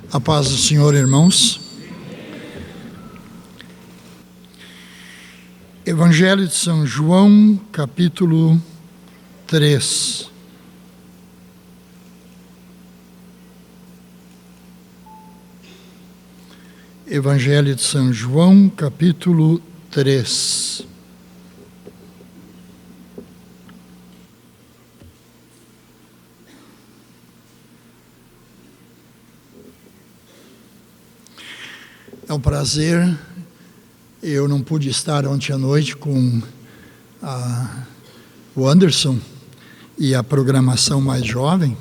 A paz do Senhor, irmãos. Evangelho de São João, capítulo 3. Evangelho de São João, capítulo 3. É um prazer. Eu não pude estar ontem à noite com o Anderson e a programação mais jovem,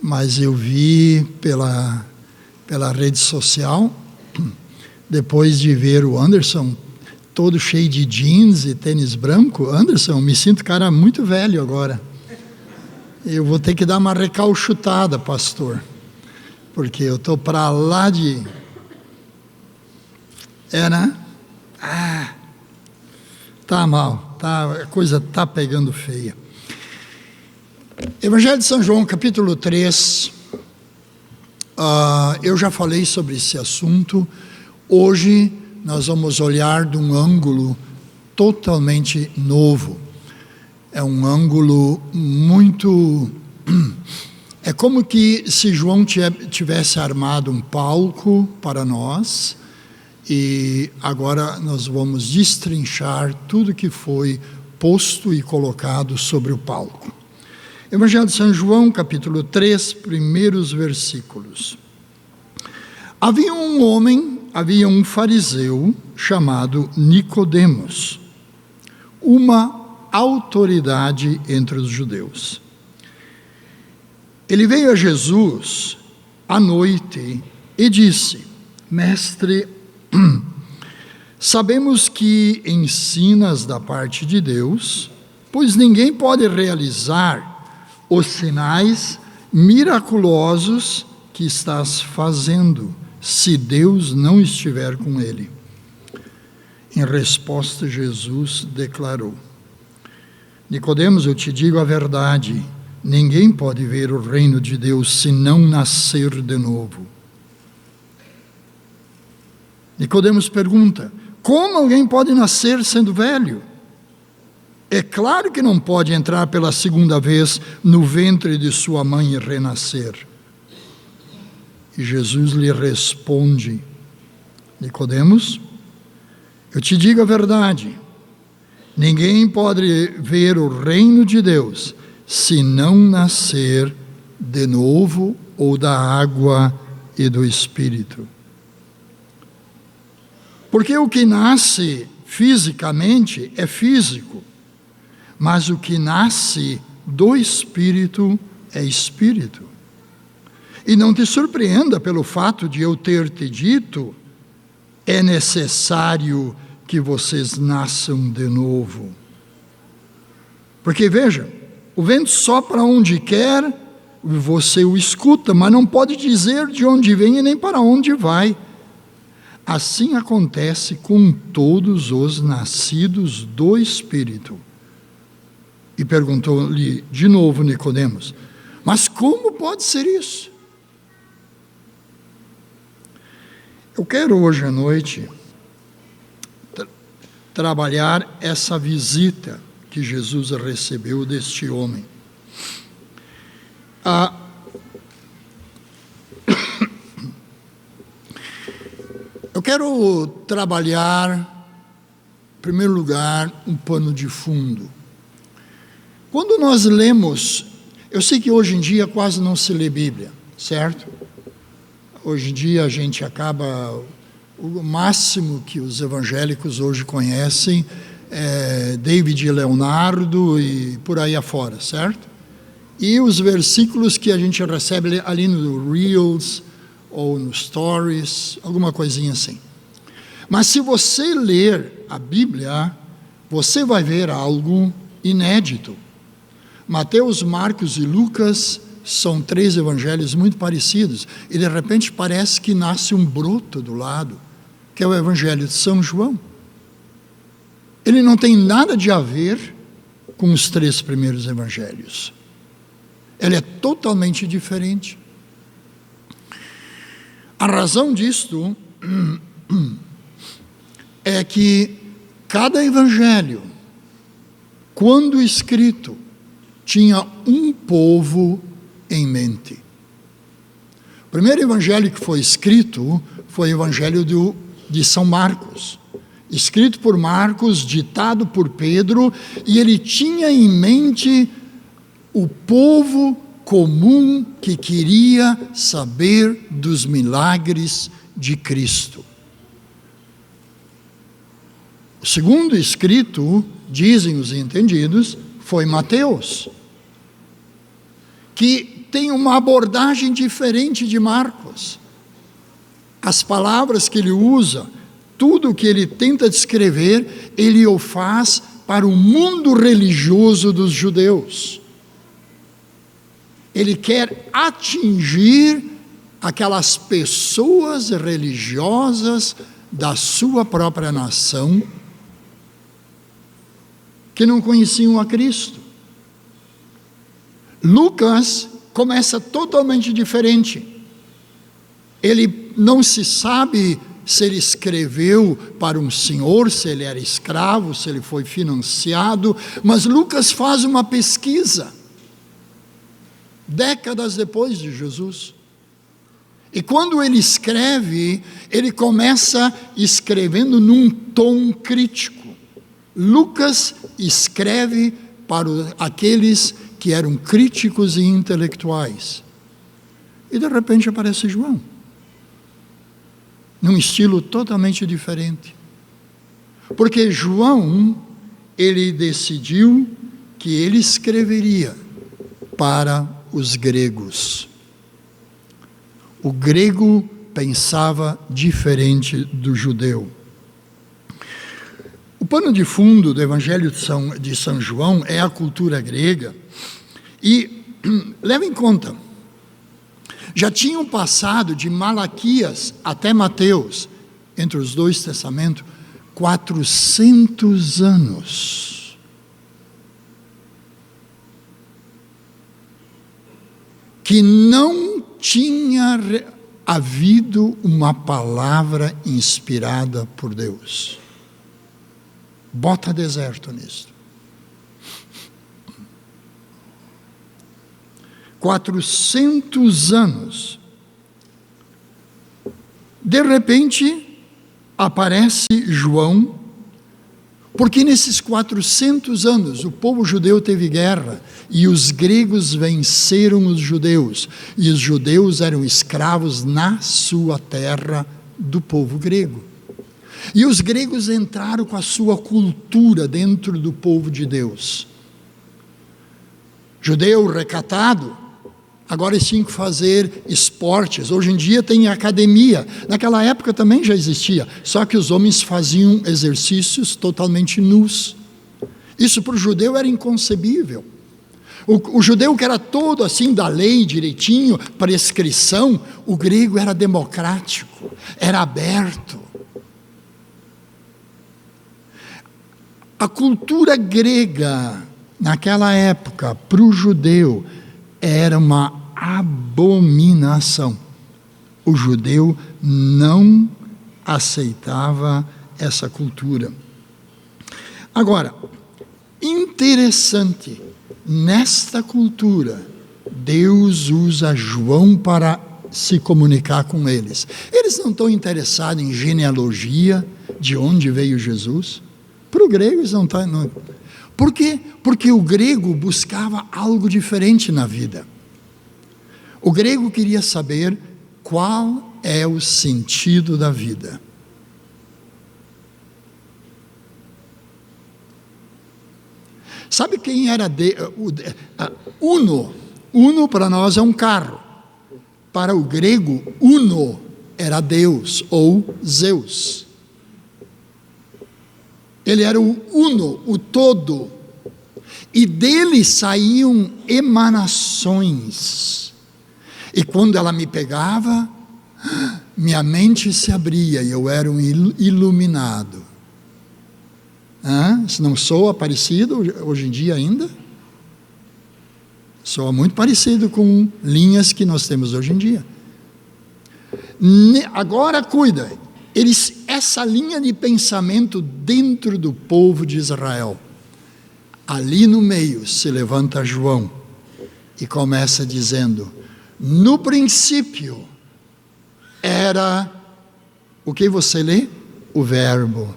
mas eu vi pela rede social, depois de ver o Anderson todo cheio de jeans e tênis branco. Anderson, me sinto cara muito velho agora. Eu vou ter que dar uma recalchutada, pastor, porque eu estou para lá de... né? Tá mal, a coisa tá pegando feia. Evangelho de São João, capítulo 3. Eu já falei sobre esse assunto. Hoje nós vamos olhar de um ângulo totalmente novo. É um ângulo muito... É como que se João tivesse armado um palco para nós, e agora nós vamos destrinchar tudo que foi posto e colocado sobre o palco. Evangelho de São João, capítulo 3, primeiros versículos. Havia um fariseu chamado Nicodemos, uma autoridade entre os judeus. Ele veio a Jesus à noite e disse: Mestre, sabemos que ensinas da parte de Deus, pois ninguém pode realizar os sinais miraculosos que estás fazendo, se Deus não estiver com ele. Em resposta, Jesus declarou: Nicodemos, eu te digo a verdade, ninguém pode ver o reino de Deus se não nascer de novo. Nicodemos pergunta: como alguém pode nascer sendo velho? É claro que não pode entrar pela segunda vez no ventre de sua mãe e renascer. E Jesus lhe responde: Nicodemos, eu te digo a verdade, ninguém pode ver o reino de Deus se não nascer de novo ou da água e do Espírito. Porque o que nasce fisicamente é físico, mas o que nasce do Espírito é Espírito. E não te surpreenda pelo fato de eu ter te dito: é necessário que vocês nasçam de novo. Porque veja, o vento sopra onde quer, você o escuta, mas não pode dizer de onde vem e nem para onde vai. Assim acontece com todos os nascidos do Espírito. E perguntou-lhe de novo Nicodemos: mas como pode ser isso? Eu quero hoje à noite trabalhar essa visita que Jesus recebeu deste homem. Eu quero trabalhar, em primeiro lugar, um pano de fundo. Quando nós lemos, eu sei que hoje em dia quase não se lê Bíblia, certo? Hoje em dia a gente acaba, o máximo que os evangélicos hoje conhecem é David e Leonardo e por aí afora, certo? E os versículos que a gente recebe ali no Reels, ou no Stories, alguma coisinha assim. Mas se você ler a Bíblia, você vai ver algo inédito. Mateus, Marcos e Lucas são 3 evangelhos muito parecidos, e de repente parece que nasce um broto do lado, que é o Evangelho de São João. Ele não tem nada de a ver com os 3 primeiros evangelhos. Ele é totalmente diferente. A razão disto é que cada evangelho, quando escrito, tinha um povo em mente. O primeiro evangelho que foi escrito foi o evangelho de São Marcos, escrito por Marcos, ditado por Pedro, e ele tinha em mente o povo comum que queria saber dos milagres de Cristo. O segundo escrito, dizem os entendidos, foi Mateus, que tem uma abordagem diferente de Marcos. As palavras que ele usa, tudo o que ele tenta descrever, ele o faz para o mundo religioso dos judeus. Ele quer atingir aquelas pessoas religiosas da sua própria nação que não conheciam a Cristo. Lucas começa totalmente diferente. Ele não se sabe se ele escreveu para um senhor, se ele era escravo, se ele foi financiado, mas Lucas faz uma pesquisa, décadas depois de Jesus. E quando ele escreve, ele começa escrevendo num tom crítico. Lucas escreve para aqueles que eram críticos e intelectuais. E de repente aparece João, num estilo totalmente diferente. Porque João, ele decidiu que ele escreveria para os gregos. O grego pensava diferente do judeu. O pano de fundo do Evangelho de São João é a cultura grega. E leva em conta, já tinham passado de Malaquias até Mateus, entre os dois testamentos, 400 anos. Que não tinha havido uma palavra inspirada por Deus. Bota deserto nisso. 400 anos. De repente, aparece João, porque nesses 400 anos o povo judeu teve guerra e os gregos venceram os judeus, e os judeus eram escravos na sua terra do povo grego. E os gregos entraram com a sua cultura dentro do povo de Deus. Judeu recatado, agora eles tinham que fazer esportes. Hoje em dia tem academia. Naquela época também já existia, só que os homens faziam exercícios totalmente nus. Isso para o judeu era inconcebível. O judeu que era todo assim da lei, direitinho, prescrição, o grego era democrático, era aberto. A cultura grega, naquela época, para o judeu, era uma abominação. O judeu não aceitava essa cultura. Agora, interessante, nesta cultura, Deus usa João para se comunicar com eles. Eles não estão interessados em genealogia, de onde veio Jesus. Para o grego eles não estão. Não. Por quê? Porque o grego buscava algo diferente na vida. O grego queria saber qual é o sentido da vida. Sabe quem era Uno? Uno para nós é um carro. Para o grego, Uno era Deus ou Zeus. Ele era o uno, o todo, e dele saíam emanações. E quando ela me pegava, minha mente se abria e eu era um iluminado. Se não soa parecido hoje em dia ainda? Soa muito parecido com linhas que nós temos hoje em dia. Agora cuida, essa linha de pensamento dentro do povo de Israel. Ali no meio se levanta João e começa dizendo: no princípio era, o que você lê? O verbo.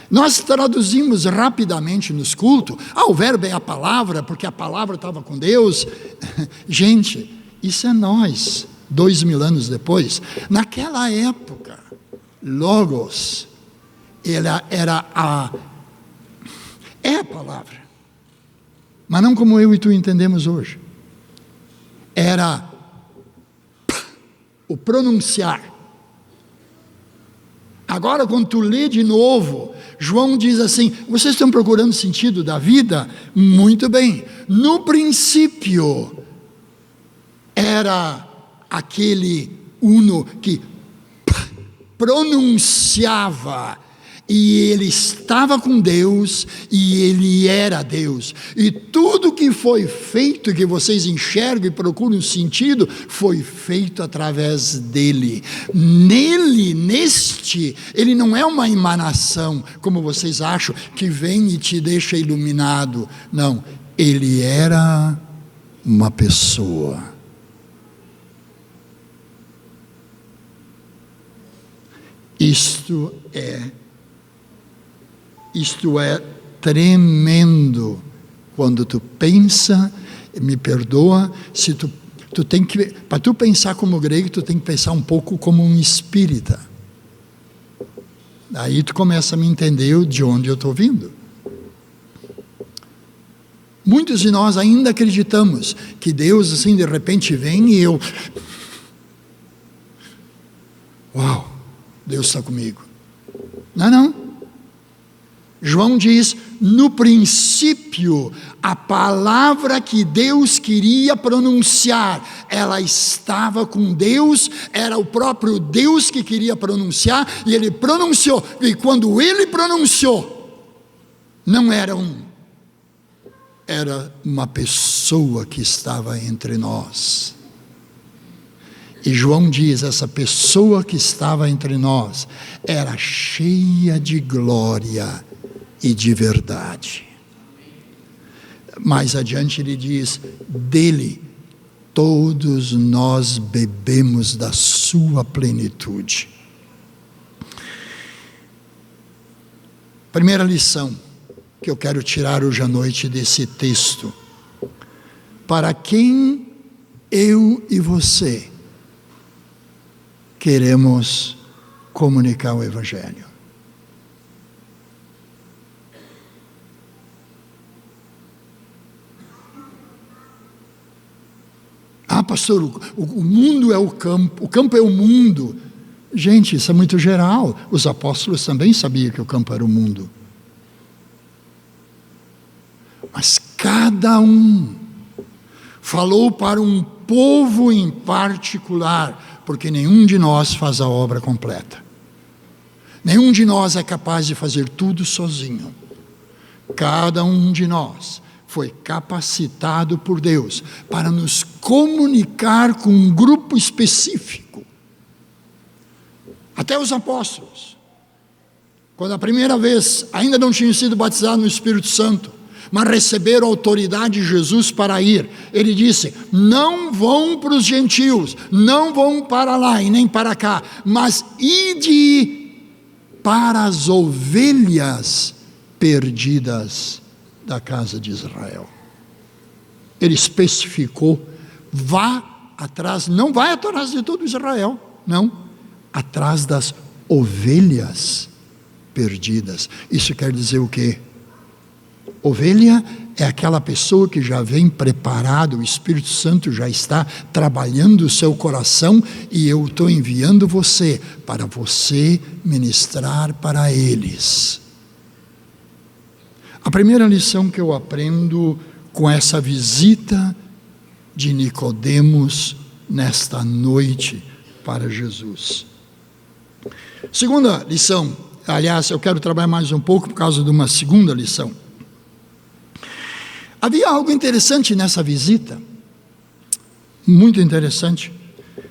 Nós traduzimos rapidamente nos cultos: o verbo é a palavra, porque a palavra estava com Deus. Gente, isso é nós, 2000 anos depois. Naquela época, Logos, é a palavra, mas não como eu e tu entendemos hoje. Era o pronunciar. Agora, quando tu lê de novo, João diz assim: vocês estão procurando sentido da vida? Muito bem. No princípio, era aquele uno que pronunciava, e ele estava com Deus, e ele era Deus, e tudo que foi feito, que vocês enxergam e procuram sentido, foi feito através dele. Nele, ele não é uma emanação, como vocês acham, que vem e te deixa iluminado. Não, ele era uma pessoa. Isto é tremendo. Quando tu pensa, me perdoa, se tu tem que, para tu pensar como grego, tu tem que pensar um pouco como um espírita. Aí tu começa a me entender de onde eu estou vindo. Muitos de nós ainda acreditamos que Deus assim de repente vem e eu, uau, Deus está comigo. Não. João diz: no princípio, a palavra que Deus queria pronunciar, ela estava com Deus, era o próprio Deus que queria pronunciar, e ele pronunciou, e quando ele pronunciou, não era era uma pessoa que estava entre nós. E João diz: essa pessoa que estava entre nós era cheia de glória e de verdade. Mais adiante ele diz: dele todos nós bebemos da sua plenitude. Primeira lição que eu quero tirar hoje à noite desse texto: para quem eu e você queremos comunicar o Evangelho? Pastor, o mundo é o campo é o mundo. Gente, isso é muito geral. Os apóstolos também sabiam que o campo era o mundo. Mas cada um falou para um povo em particular, porque nenhum de nós faz a obra completa. Nenhum de nós é capaz de fazer tudo sozinho. Cada um de nós foi capacitado por Deus para nos comunicar com um grupo específico. Até os apóstolos, quando a primeira vez ainda não tinham sido batizados no Espírito Santo, mas receberam a autoridade de Jesus para ir, ele disse: não vão para os gentios, não vão para lá e nem para cá, mas ide para as ovelhas perdidas da casa de Israel. Ele especificou: vá atrás, não vai atrás de todo Israel, não, atrás das ovelhas perdidas. Isso quer dizer o quê? Ovelha é aquela pessoa que já vem preparado, o Espírito Santo já está trabalhando o seu coração, e eu estou enviando você para você ministrar para eles. A primeira lição que eu aprendo com essa visita de Nicodemos nesta noite para Jesus. Segunda lição, aliás, eu quero trabalhar mais um pouco por causa de uma segunda lição. Havia algo interessante nessa visita, muito interessante.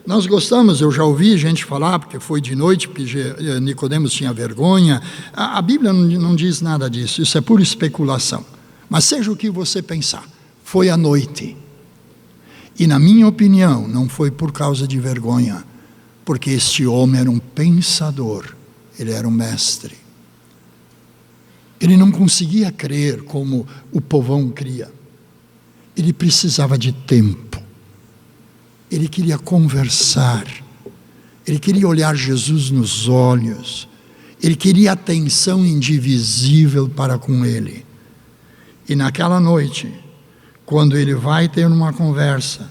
Nós gostamos, eu já ouvi gente falar, porque foi de noite, porque Nicodemos tinha vergonha. A Bíblia não diz nada disso, isso é pura especulação. Mas seja o que você pensar, foi à noite. E na minha opinião, não foi por causa de vergonha, porque este homem era um pensador, ele era um mestre. Ele não conseguia crer como o povão cria. Ele precisava de tempo. Ele queria conversar. Ele queria olhar Jesus nos olhos. Ele queria atenção indivisível para com ele. E naquela noite, quando ele vai ter uma conversa,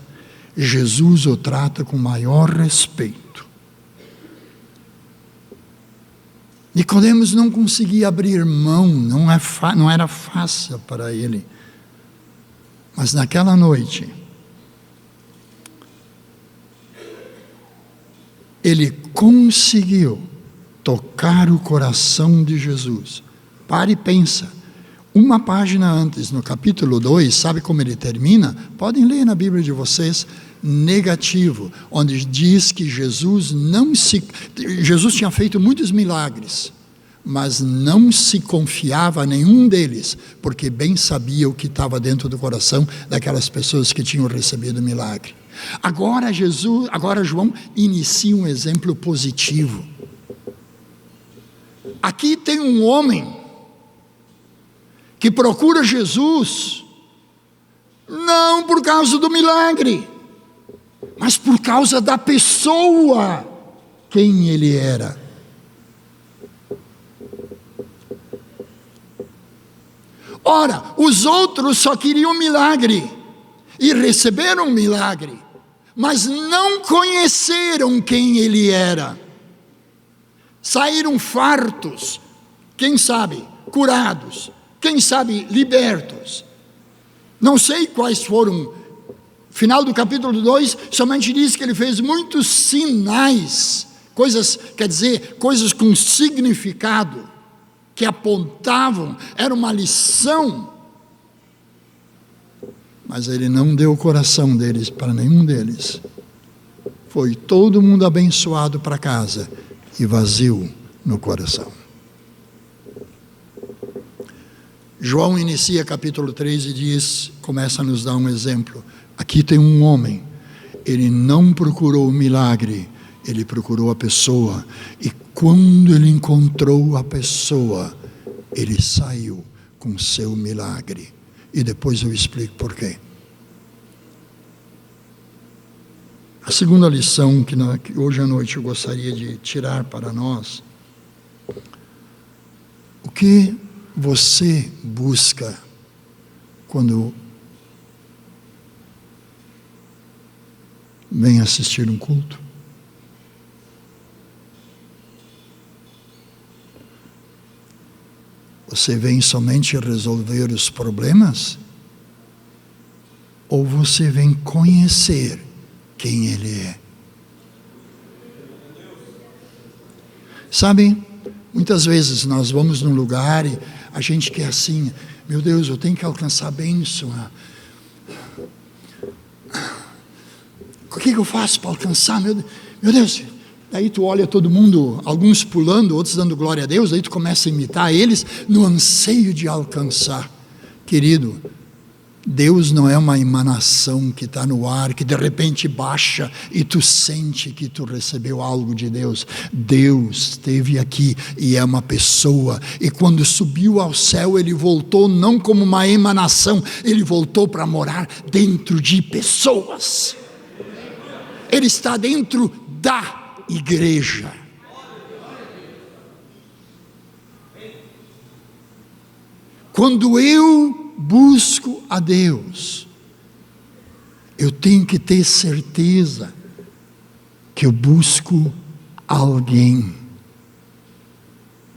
Jesus o trata com maior respeito. Nicodemos não conseguia abrir mão, não era fácil para ele. Mas naquela noite, ele conseguiu tocar o coração de Jesus. Pare e pensa. Uma página antes, no capítulo 2, sabe como ele termina? Podem ler na Bíblia de vocês, negativo, onde diz que Jesus tinha feito muitos milagres, mas não se confiava a nenhum deles, porque bem sabia o que estava dentro do coração daquelas pessoas que tinham recebido o milagre. Agora João inicia um exemplo positivo. Aqui tem um homem que procura Jesus, não por causa do milagre, mas por causa da pessoa, quem ele era. Ora, os outros só queriam milagre, e receberam milagre, mas não conheceram quem ele era. Saíram fartos, quem sabe, curados, quem sabe, libertos. Não sei quais foram. Final do capítulo 2, somente diz que ele fez muitos sinais, coisas com significado, que apontavam, era uma lição. Mas ele não deu o coração deles para nenhum deles. Foi todo mundo abençoado para casa e vazio no coração. João inicia capítulo 3 e começa a nos dar um exemplo. Aqui tem um homem, ele não procurou o milagre, ele procurou a pessoa. E quando ele encontrou a pessoa, ele saiu com seu milagre. E depois eu explico por quê. A segunda lição que hoje à noite eu gostaria de tirar para nós: o que você busca quando vem assistir um culto? Você vem somente resolver os problemas? Ou você vem conhecer quem Ele é? Sabe, muitas vezes nós vamos num lugar e a gente quer assim: meu Deus, eu tenho que alcançar a bênção. O que eu faço para alcançar? Meu Deus. Daí tu olha todo mundo, alguns pulando, outros dando glória a Deus, daí tu começa a imitar eles no anseio de alcançar. Querido, Deus não é uma emanação que está no ar, que de repente baixa e tu sente que tu recebeu algo de Deus. Deus esteve aqui e é uma pessoa, e quando subiu ao céu ele voltou não como uma emanação, ele voltou para morar dentro de pessoas. Ele está dentro da igreja. Quando eu busco a Deus, eu tenho que ter certeza que eu busco alguém,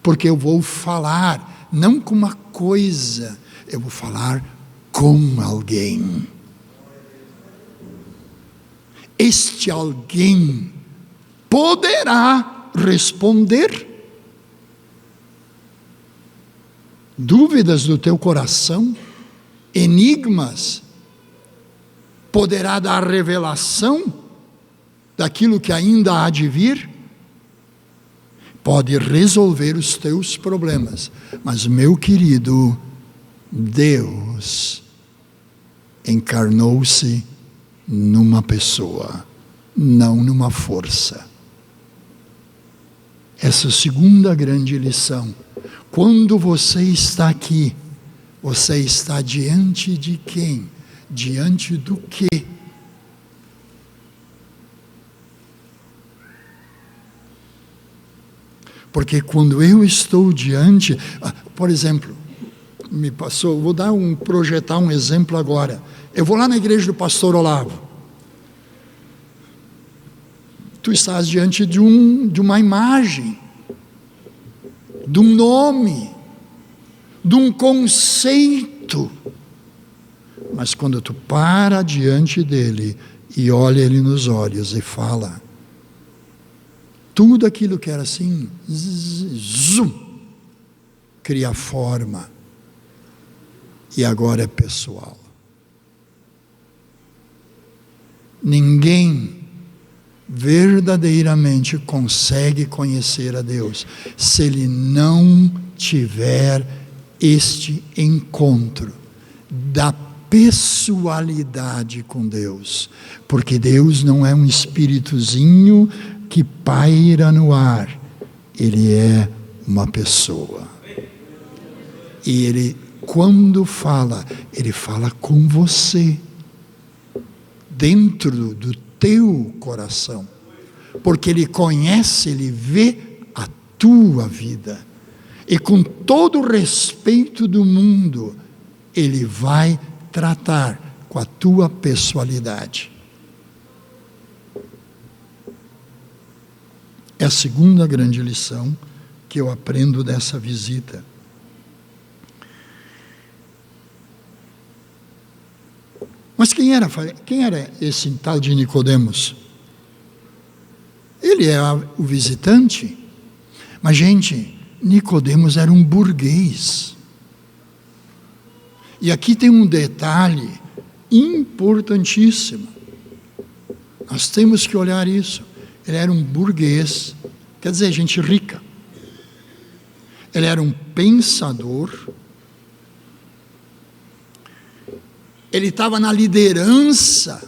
porque eu vou falar não com uma coisa, eu vou falar com alguém. Este alguém poderá responder dúvidas do teu coração, enigmas, poderá dar revelação, daquilo que ainda há de vir, pode resolver os teus problemas. Mas, meu querido, Deus encarnou-se numa pessoa, não numa força. Essa é a segunda grande lição. Quando você está aqui, você está diante de quem? Diante do quê? Porque quando eu estou diante, por exemplo, me passou, vou projetar um exemplo agora. Eu vou lá na igreja do pastor Olavo. Tu estás diante de uma imagem, de um nome, de um conceito. Mas quando tu para diante dele e olha ele nos olhos e fala, tudo aquilo que era assim, zoom, cria forma. E agora é pessoal. Ninguém verdadeiramente consegue conhecer a Deus se ele não tiver este encontro da pessoalidade com Deus, porque Deus não é um espíritozinho que paira no ar, ele é uma pessoa, e ele, quando fala, ele fala com você, dentro do teu coração, porque ele conhece, ele vê a tua vida, e com todo o respeito do mundo, ele vai tratar com a tua pessoalidade. É a segunda grande lição que eu aprendo dessa visita. Mas quem era esse tal de Nicodemos? Ele é o visitante. Mas, gente, Nicodemos era um burguês. E aqui tem um detalhe importantíssimo. Nós temos que olhar isso. Ele era um burguês, quer dizer, gente rica. Ele era um pensador. Ele estava na liderança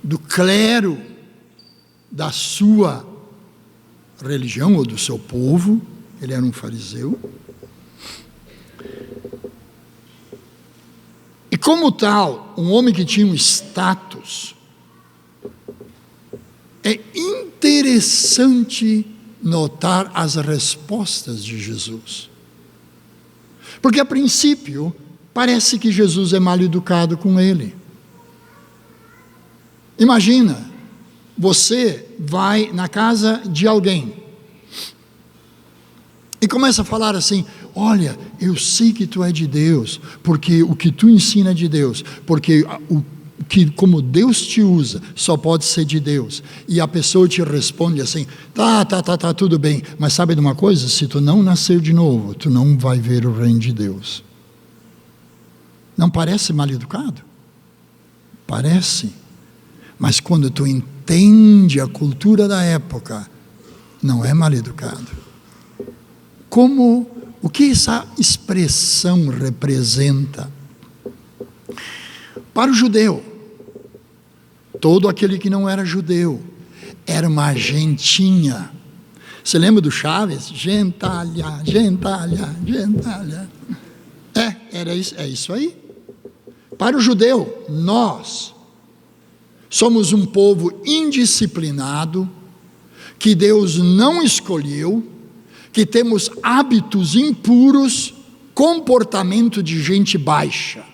do clero da sua religião ou do seu povo. Ele era um fariseu. E como tal, um homem que tinha um status, é interessante notar as respostas de Jesus. Porque a princípio, parece que Jesus é mal educado com ele. Imagina, você vai na casa de alguém e começa a falar assim, olha, eu sei que tu é de Deus, porque o que tu ensina é de Deus, porque que como Deus te usa, só pode ser de Deus. E a pessoa te responde assim, tá, tudo bem, mas sabe de uma coisa? Se tu não nascer de novo, tu não vai ver o reino de Deus. Não parece mal educado? Parece. Mas quando tu entende a cultura da época, não é mal educado. O que essa expressão representa? Para o judeu, todo aquele que não era judeu, era uma gentinha. Você lembra do Chaves? Gentalha, gentalha, gentalha. É isso aí. Para o judeu, nós somos um povo indisciplinado, que Deus não escolheu, que temos hábitos impuros, comportamento de gente baixa.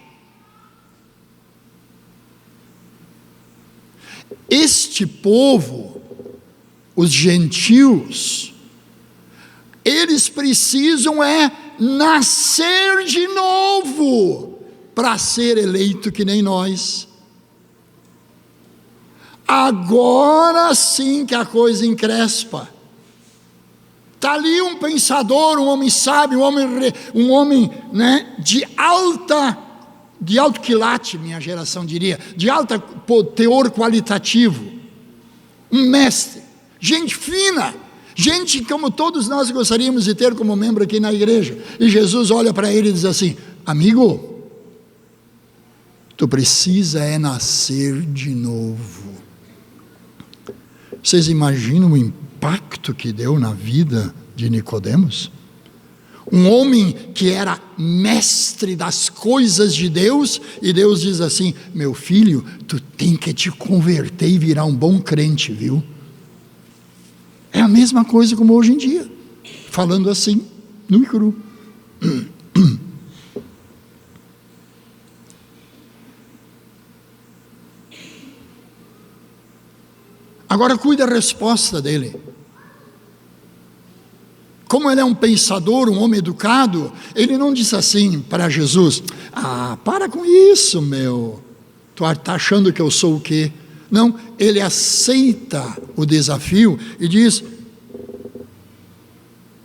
Este povo, os gentios, eles precisam nascer de novo para ser eleito que nem nós. Agora sim que a coisa encrespa. Está ali um pensador, um homem sábio, um homem né, de alto quilate, minha geração diria, de alto teor qualitativo. um mestre, gente fina, gente como todos nós gostaríamos de ter como membro aqui na igreja. E Jesus olha para ele e diz assim: amigo, tu precisa nascer de novo. Vocês imaginam o impacto que deu na vida de Nicodemos? Um homem que era mestre das coisas de Deus, e Deus diz assim: meu filho, tu tem que te converter e virar um bom crente, viu? É a mesma coisa como hoje em dia, falando assim, nu e cru. Agora cuida da resposta dele. Como ele é um pensador, um homem educado, ele não disse assim para Jesus: para com isso, meu, tu está achando que eu sou o quê? Não, ele aceita o desafio e diz: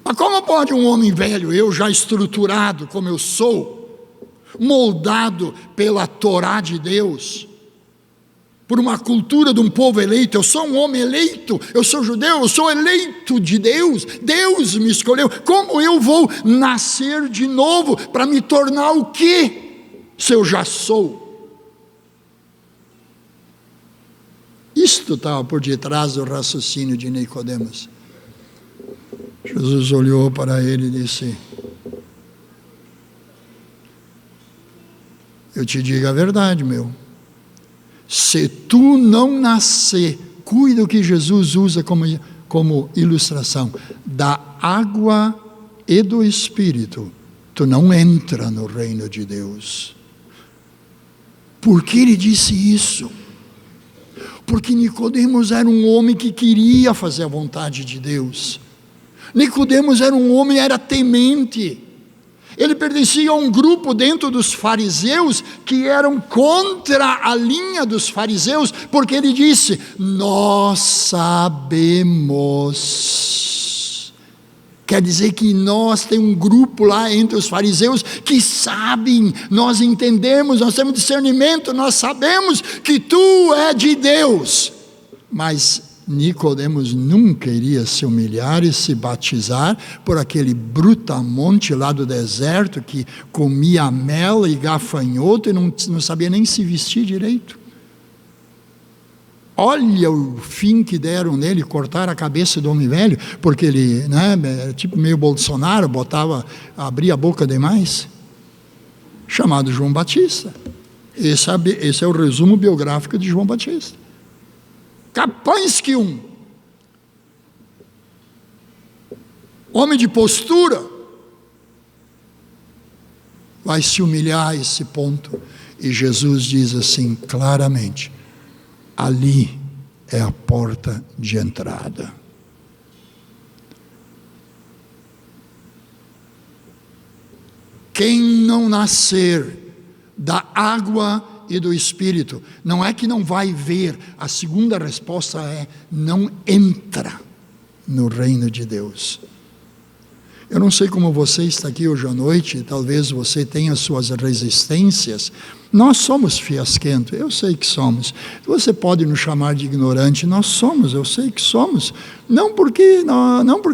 mas como pode um homem velho, eu já estruturado como eu sou, moldado pela Torá de Deus, por uma cultura de um povo eleito, eu sou um homem eleito, eu sou judeu, eu sou eleito de Deus, Deus me escolheu, como eu vou nascer de novo para me tornar o quê, se eu já sou? Isto estava por detrás do raciocínio de Nicodemos. Jesus olhou para ele e disse: eu te digo a verdade, meu, se tu não nascer, cuida o que Jesus usa como ilustração, da água e do Espírito, tu não entra no reino de Deus. Por que ele disse isso? Porque Nicodemos era um homem que queria fazer a vontade de Deus. Nicodemos era um homem, era temente. Ele pertencia a um grupo dentro dos fariseus que eram contra a linha dos fariseus, porque ele disse: nós sabemos. Quer dizer que nós temos um grupo lá entre os fariseus que sabem, nós entendemos, nós temos discernimento, nós sabemos que tu é de Deus. Mas Nicodemos nunca iria se humilhar e se batizar por aquele brutamonte lá do deserto que comia mel e gafanhoto e não sabia nem se vestir direito. Olha o fim que deram nele, cortar a cabeça do homem velho, porque ele, tipo meio Bolsonaro, abria a boca demais, chamado João Batista. Esse é o resumo biográfico de João Batista. Capaz que um homem de postura vai se humilhar a esse ponto, e Jesus diz assim claramente: ali é a porta de entrada. Quem não nascer da água e do Espírito, não é que não vai ver, a segunda resposta é: não entra no reino de Deus. Eu não sei como você está aqui hoje à noite, talvez você tenha suas resistências. Nós somos fiasquentos, eu sei que somos. Você pode nos chamar de ignorante, nós somos, eu sei que somos. Não porque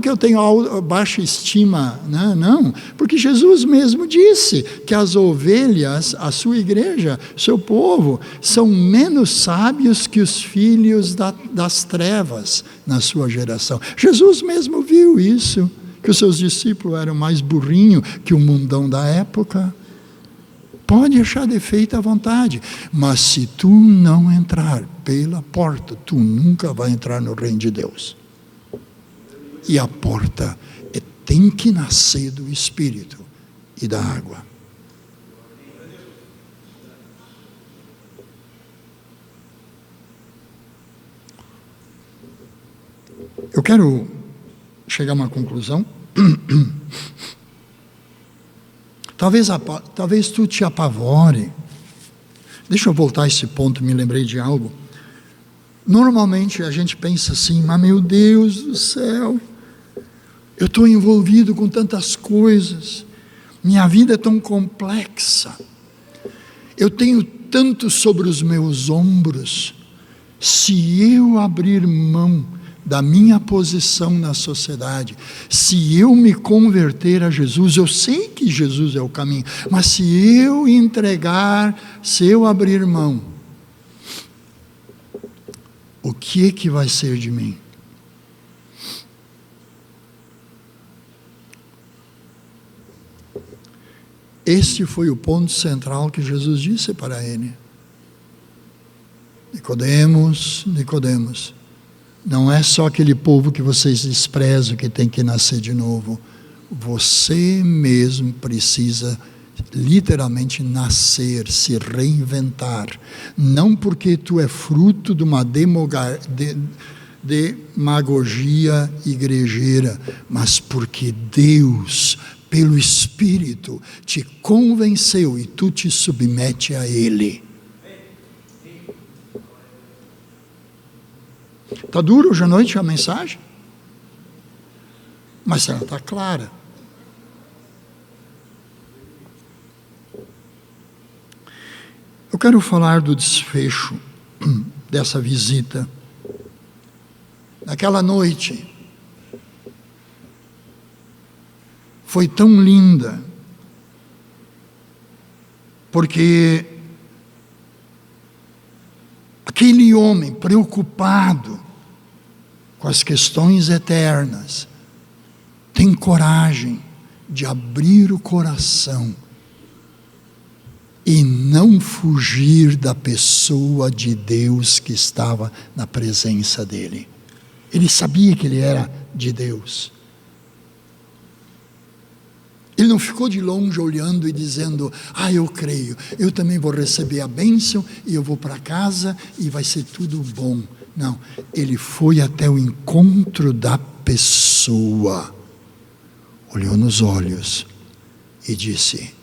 eu tenho baixa estima, não. Porque Jesus mesmo disse que as ovelhas, a sua igreja, seu povo, são menos sábios que os filhos das trevas na sua geração. Jesus mesmo viu isso, que os seus discípulos eram mais burrinhos que o mundão da época. Pode achar defeito à vontade, mas se tu não entrar pela porta, tu nunca vai entrar no reino de Deus. E a porta tem que nascer do Espírito e da água. Eu quero chegar a uma conclusão. Talvez tu te apavore. Deixa eu voltar a esse ponto, me lembrei de algo. Normalmente a gente pensa assim: mas meu Deus do céu, eu estou envolvido com tantas coisas, minha vida é tão complexa, eu tenho tanto sobre os meus ombros, Se eu abrir mão da minha posição na sociedade, se eu me converter a Jesus, eu sei que Jesus é o caminho, mas se eu entregar, se eu abrir mão, o que vai ser de mim? Este foi o ponto central que Jesus disse para ele. Nicodemos, Nicodemos, não é só aquele povo que vocês desprezam que tem que nascer de novo. Você mesmo precisa literalmente nascer, se reinventar. Não porque tu é fruto de uma demagogia igrejeira, mas porque Deus, pelo Espírito, te convenceu e tu te submete a Ele. Está duro hoje à noite a mensagem? Mas ela está clara. Eu quero falar do desfecho dessa visita. Naquela noite, foi tão linda, porque aquele homem preocupado com as questões eternas tem coragem de abrir o coração e não fugir da pessoa de Deus que estava na presença dele. Ele sabia que ele era de Deus. Ele não ficou de longe olhando e dizendo: eu creio, eu também vou receber a bênção e eu vou para casa e vai ser tudo bom. Não, ele foi até o encontro da pessoa, olhou nos olhos e disse: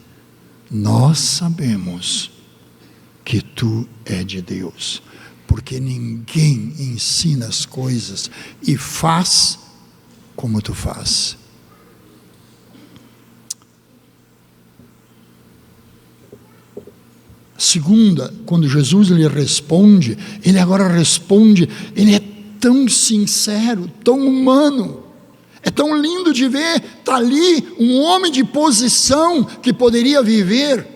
nós sabemos que tu é de Deus, porque ninguém ensina as coisas e faz como tu faz. Segunda, quando Jesus lhe responde, ele agora responde, ele é tão sincero, tão humano, é tão lindo de ver, está ali um homem de posição que poderia viver.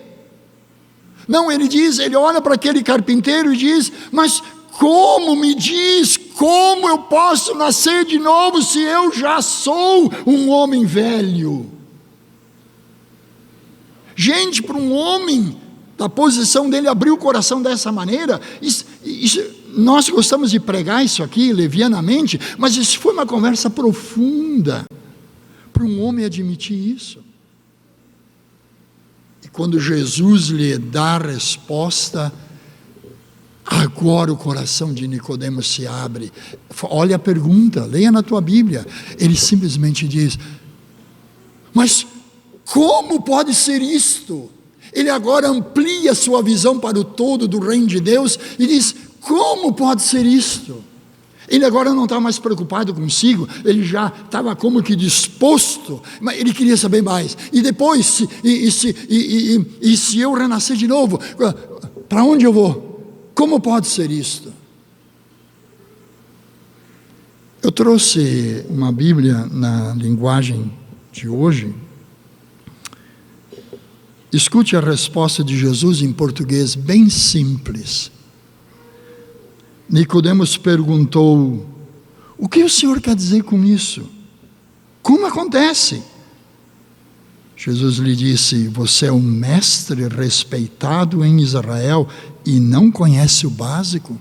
Não, ele olha para aquele carpinteiro e diz: mas como me diz, como eu posso nascer de novo se eu já sou um homem velho? Gente, para um homem da posição dele abrir o coração dessa maneira, nós gostamos de pregar isso aqui levianamente, mas isso foi uma conversa profunda para um homem admitir isso. E quando Jesus lhe dá a resposta, agora o coração de Nicodemos se abre. Olha a pergunta, leia na tua Bíblia. Ele simplesmente diz: mas como pode ser isto? Ele agora amplia sua visão para o todo do reino de Deus e diz: como pode ser isto? Ele agora não está mais preocupado consigo, ele já estava como que disposto, mas ele queria saber mais. E depois, se eu renascer de novo, para onde eu vou? Como pode ser isto? Eu trouxe uma Bíblia na linguagem de hoje. Escute a resposta de Jesus em português bem simples. Nicodemos perguntou: o que o Senhor quer dizer com isso? Como acontece? Jesus lhe disse: você é um mestre respeitado em Israel e não conhece o básico?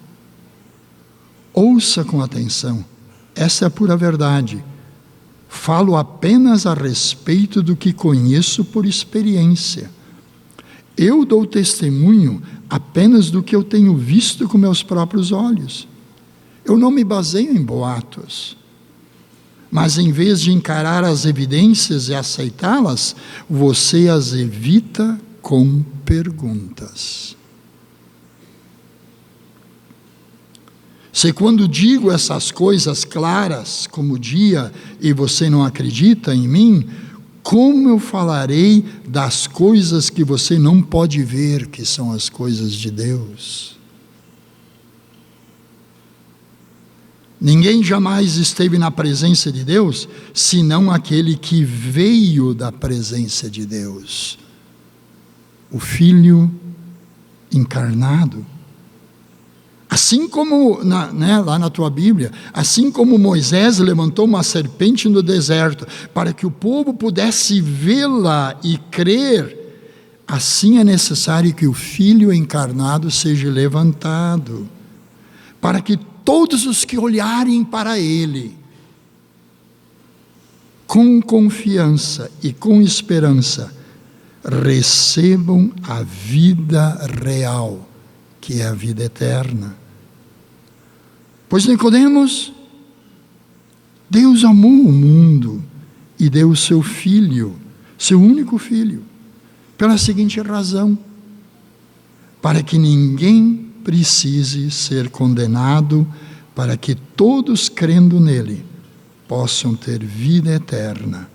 Ouça com atenção, essa é a pura verdade. Falo apenas a respeito do que conheço por experiência. Eu dou testemunho apenas do que eu tenho visto com meus próprios olhos. Eu não me baseio em boatos. Mas em vez de encarar as evidências e aceitá-las, você as evita com perguntas. Se quando digo essas coisas claras como o dia e você não acredita em mim, como eu falarei das coisas que você não pode ver, que são as coisas de Deus? Ninguém jamais esteve na presença de Deus, senão aquele que veio da presença de Deus. O Filho encarnado. Assim como, lá na tua Bíblia, assim como Moisés levantou uma serpente no deserto, para que o povo pudesse vê-la e crer, assim é necessário que o Filho encarnado seja levantado, para que todos os que olharem para Ele, com confiança e com esperança, recebam a vida real, que é a vida eterna. Pois Nicodemos, Deus amou o mundo e deu o seu Filho, seu único Filho, pela seguinte razão: para que ninguém precise ser condenado, para que todos, crendo nele, possam ter vida eterna.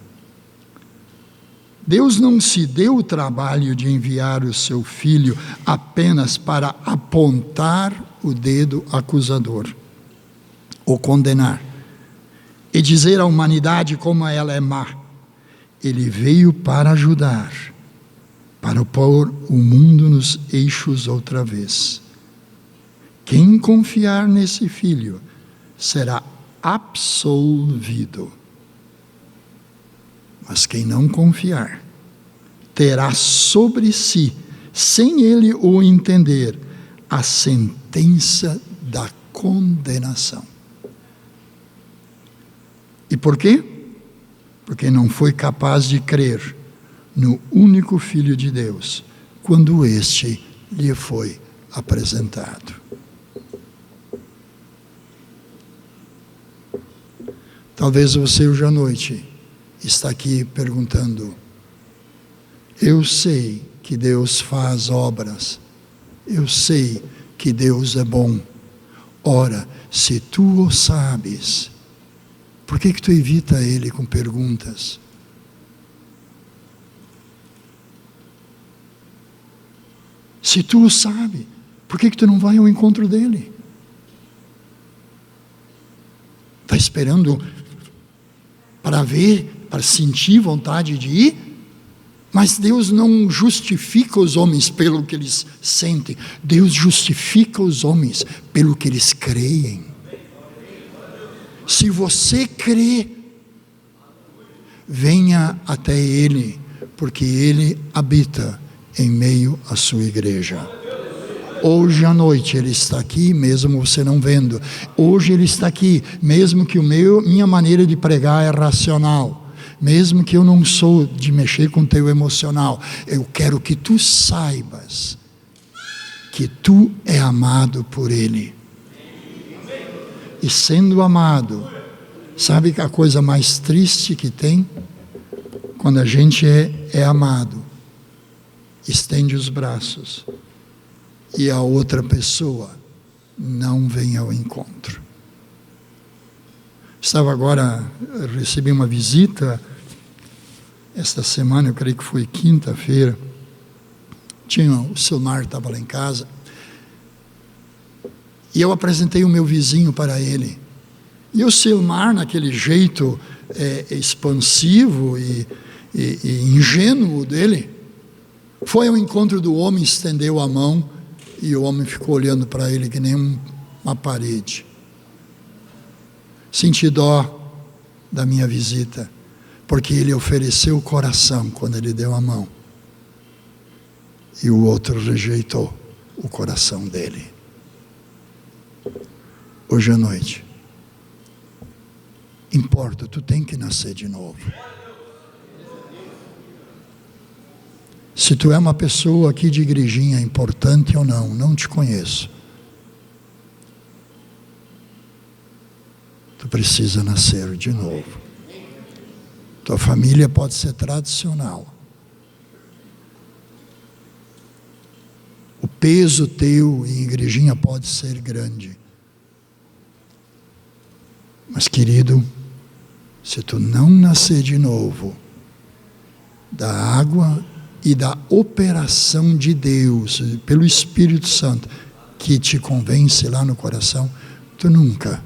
Deus não se deu o trabalho de enviar o seu Filho apenas para apontar o dedo acusador, ou condenar, e dizer à humanidade como ela é má. Ele veio para ajudar, para pôr o mundo nos eixos outra vez. Quem confiar nesse Filho será absolvido. Mas quem não confiar, terá sobre si, sem ele o entender, a sentença da condenação. E por quê? Porque não foi capaz de crer no único Filho de Deus, quando este lhe foi apresentado. Talvez você hoje à noite está aqui perguntando: eu sei que Deus faz obras, eu sei que Deus é bom. Ora, se tu o sabes, por que tu evita Ele com perguntas? Se tu o sabe, por que tu não vai ao encontro dEle? Está esperando para ver, para sentir vontade de ir? Mas Deus não justifica os homens pelo que eles sentem. Deus justifica os homens pelo que eles creem. Se você crê, venha até Ele, porque Ele habita em meio à sua igreja. Hoje à noite Ele está aqui, mesmo você não vendo. Hoje Ele está aqui, mesmo que minha maneira de pregar é racional, mesmo que eu não sou de mexer com o teu emocional. Eu quero que tu saibas que tu é amado por Ele. E sendo amado, sabe que a coisa mais triste que tem? Quando a gente é amado, estende os braços e a outra pessoa não vem ao encontro. Estava agora, recebi uma visita esta semana, eu creio que foi quinta-feira. O Silmar estava lá em casa e eu apresentei o meu vizinho para ele. E o Silmar, naquele jeito expansivo e ingênuo dele, foi ao encontro do homem, estendeu a mão, e o homem ficou olhando para ele que nem uma parede. Senti dó da minha visita, porque ele ofereceu o coração quando ele deu a mão, e o outro rejeitou o coração dele. Hoje à noite, importa, tu tem que nascer de novo. Se tu é uma pessoa aqui de igrejinha, importante ou não te conheço. Tu precisa nascer de novo. Tua família pode ser tradicional. O peso teu em igrejinha pode ser grande. Mas, querido, se tu não nascer de novo da água e da operação de Deus, pelo Espírito Santo, que te convence lá no coração, tu nunca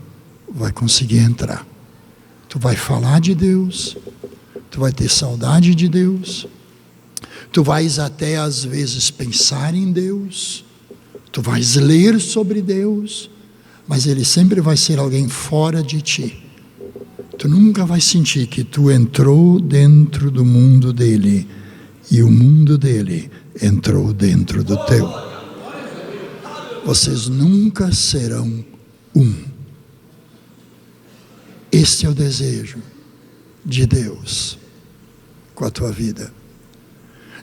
vai conseguir entrar. Tu vai falar de Deus, tu vai ter saudade de Deus, tu vais até às vezes pensar em Deus, tu vais ler sobre Deus, mas Ele sempre vai ser alguém fora de ti. Tu nunca vai sentir que tu entrou dentro do mundo dele e o mundo dele entrou dentro do teu. Vocês nunca serão um. Este é o desejo de Deus com a tua vida.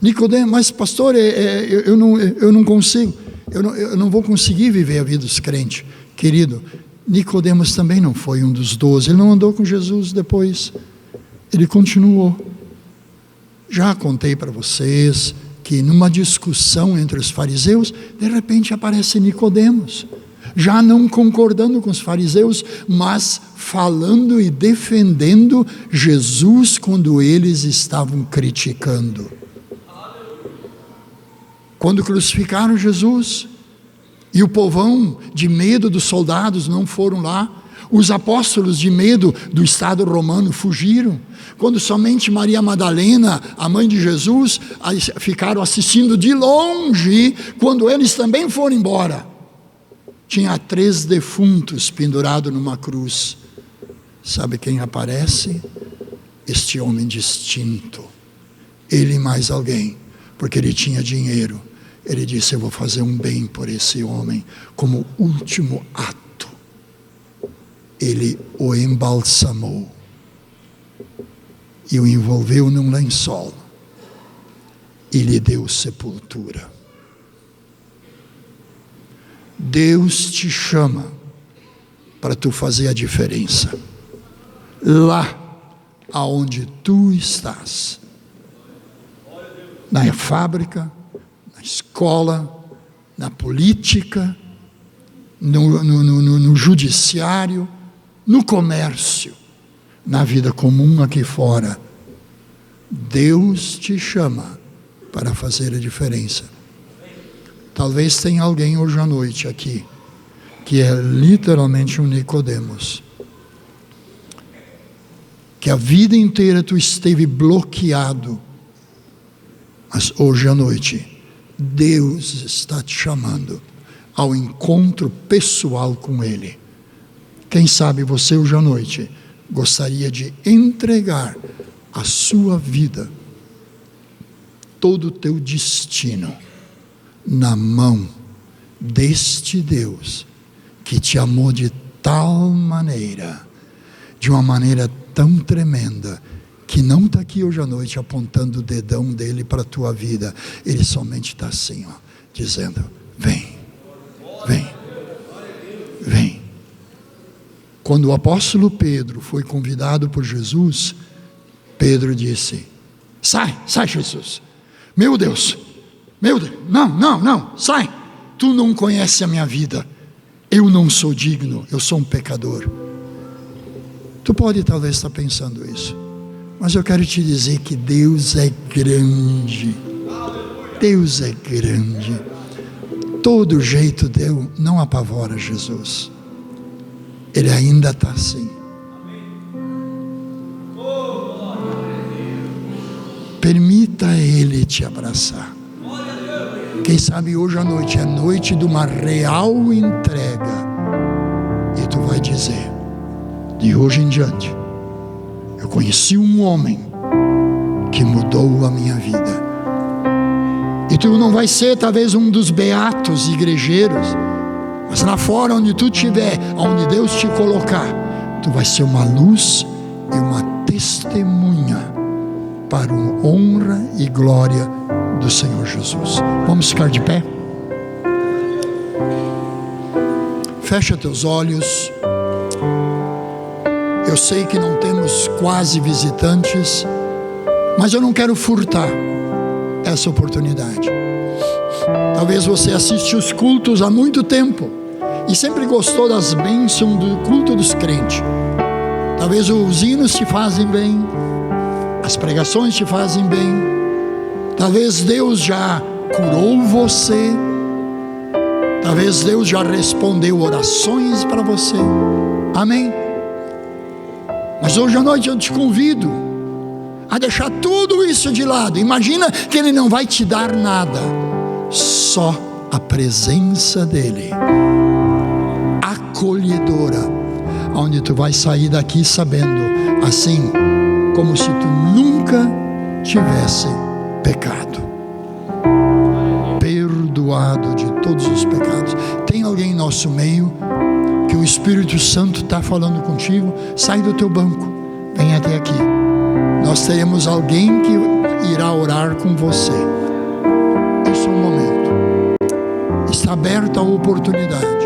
Nicodemo, mas pastor, eu não consigo, eu não vou conseguir viver a vida dos crentes. Querido, Nicodemos também não foi um dos 12, ele não andou com Jesus depois, ele continuou. Já contei para vocês que numa discussão entre os fariseus, de repente aparece Nicodemos, já não concordando com os fariseus, mas falando e defendendo Jesus quando eles estavam criticando. Quando crucificaram Jesus, e o povão, de medo dos soldados, não foram lá. Os apóstolos, de medo do Estado romano, fugiram. Quando somente Maria Madalena, a mãe de Jesus, ficaram assistindo de longe, quando eles também foram embora. Tinha 3 defuntos pendurados numa cruz. Sabe quem aparece? Este homem distinto. Ele e mais alguém, porque ele tinha dinheiro. Ele disse, eu vou fazer um bem por esse homem, como último ato. Ele o embalsamou e o envolveu num lençol e lhe deu sepultura. Deus te chama para tu fazer a diferença lá aonde tu estás, na fábrica, na escola, na política, no judiciário, no comércio, na vida comum aqui fora. Deus te chama para fazer a diferença. Talvez tenha alguém hoje à noite aqui que é literalmente um Nicodemos, que a vida inteira tu esteve bloqueado, mas hoje à noite Deus está te chamando ao encontro pessoal com Ele. Quem sabe você hoje à noite gostaria de entregar a sua vida, todo o teu destino, na mão deste Deus que te amou de tal maneira, de uma maneira tão tremenda, que não está aqui hoje à noite apontando o dedão dele para a tua vida. Ele somente está assim, ó, dizendo, vem, vem, vem. Quando o apóstolo Pedro foi convidado por Jesus, Pedro disse, sai Jesus, meu Deus, não, sai, tu não conheces a minha vida, eu não sou digno, eu sou um pecador. Tu pode talvez estar pensando isso, mas eu quero te dizer que Deus é grande. Deus é grande. Todo jeito Deus não apavora Jesus. Ele ainda está assim. Permita Ele te abraçar. Quem sabe hoje à noite é noite de uma real entrega. E tu vai dizer, de hoje em diante, eu conheci um homem que mudou a minha vida. E tu não vai ser talvez um dos beatos igrejeiros, mas lá fora onde tu estiver, onde Deus te colocar, tu vai ser uma luz e uma testemunha para a honra e glória do Senhor Jesus. Vamos ficar de pé? Fecha teus olhos. Eu sei que não temos quase visitantes, mas eu não quero furtar essa oportunidade. Talvez você assiste os cultos há muito tempo e sempre gostou das bênçãos do culto dos crentes. Talvez os hinos te fazem bem, as pregações te fazem bem. Talvez Deus já curou você. Talvez Deus já respondeu orações para você. Amém? Mas hoje à noite eu te convido a deixar tudo isso de lado. Imagina que Ele não vai te dar nada, só a presença dEle, acolhedora, onde tu vai sair daqui sabendo, assim, como se tu nunca tivesse pecado, perdoado de todos os pecados. Tem alguém em nosso meio que o Espírito Santo está falando contigo? Sai do teu banco, vem até aqui. Nós teremos alguém que irá orar com você. Esse é o momento. Está aberta a oportunidade.